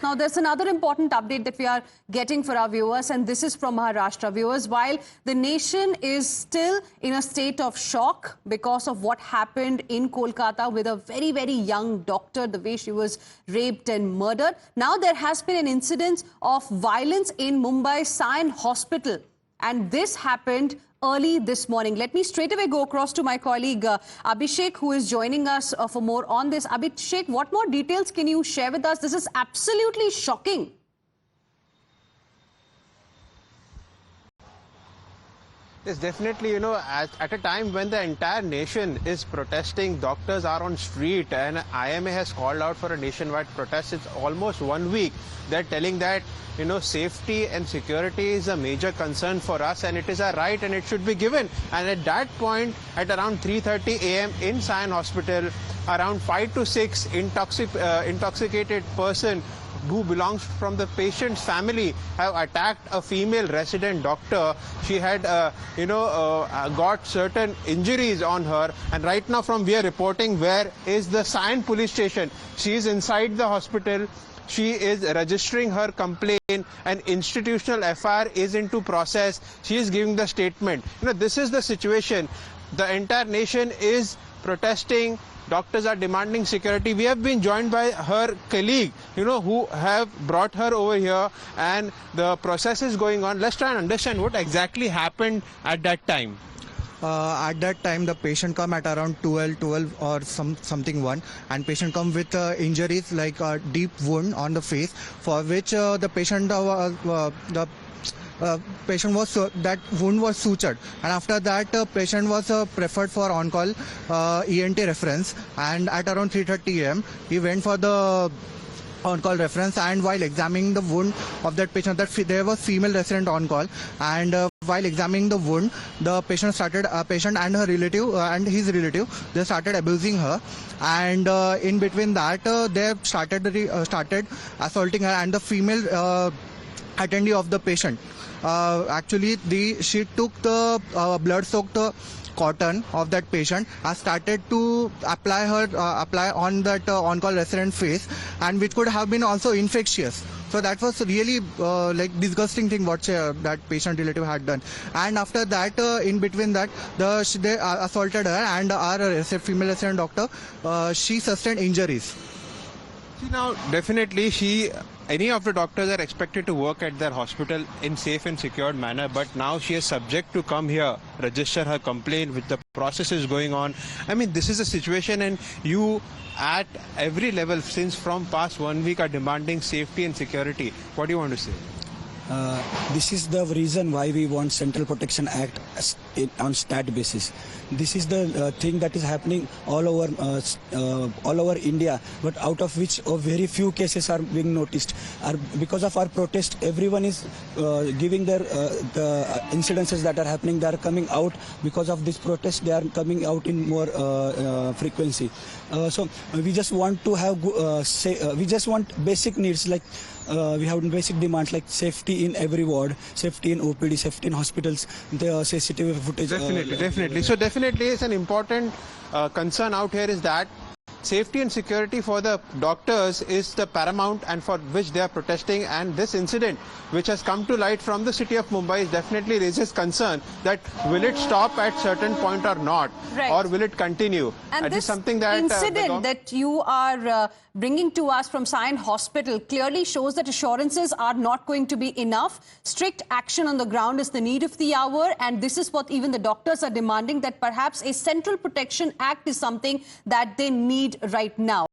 Now, there's another important update that we are getting for our viewers, and this is from Maharashtra. Viewers, while the nation is still in a state of shock because of what happened in Kolkata with a very, very young doctor, the way she was raped and murdered, now there has been an incident of violence in Mumbai Sion Hospital. And this happened early this morning. Let me straight away go across to my colleague Abhishek, who is joining us for more on this. Abhishek, what more details can you share with us? This is absolutely shocking. Yes, definitely. At a time when the entire nation is protesting, doctors are on street, and IMA has called out for a nationwide protest. It's almost 1 week. They're telling that, safety and security is a major concern for us, and it is a right and it should be given. And at that point, at around 3:30 a.m. in Sion Hospital, around 5 to 6 intoxicated person who belongs from the patient's family have attacked a female resident doctor. She had, got certain injuries on her. And right now we are reporting where is the Sion police station. She is inside the hospital. She is registering her complaint. An institutional FIR is into process. She is giving the statement. This is the situation. The entire nation is protesting. Doctors are demanding security. We have been joined by her colleague, who have brought her over here, and the process is going on. Let's try and understand what exactly happened at that time. At that time, the patient come at around 12 or something 1, and patient come with injuries like a deep wound on the face, for which the patient that wound was sutured, and after that patient was preferred for on-call ENT reference, and at around 3:30 a.m. he went for the on-call reference, and while examining the wound of that patient, there was female resident on-call, and while examining the wound, the patient and her relative and his relative, they started abusing her, and in between that they started assaulting her, and the female attendee of the patient, she took the blood-soaked cotton of that patient and started to apply on that on-call resident face, and which could have been also infectious. So that was really disgusting thing what that patient relative had done. And after that, in between that, they assaulted her, and our female resident doctor, she sustained injuries. See, now definitely any of the doctors are expected to work at their hospital in safe and secured manner, but now she is subject to come here, register her complaint, with the process is going on. I mean, this is a situation, and you at every level since from past 1 week are demanding safety and security. What do you want to say? This is the reason why we want Central Protection Act on stat basis. This is the thing that is happening all over India, but out of which very few cases are being noticed. Because of our protest, everyone is giving their the incidences that are happening. They are coming out because of this protest. They are coming out in more frequency. So we just want to have we just want basic needs, like we have basic demands like safety in every ward, safety in OPD, safety in hospitals, the CCTV footage. Definitely. So definitely it's an important concern out here is that safety and security for the doctors is the paramount, and for which they are protesting. And this incident, which has come to light from the city of Mumbai, definitely raises concern that will it stop at certain point or not, right, or will it continue? And this is something that incident that you are bringing to us from Sion Hospital clearly shows that assurances are not going to be enough. Strict action on the ground is the need of the hour, and this is what even the doctors are demanding, that perhaps a Central Protection Act is something that they need right now.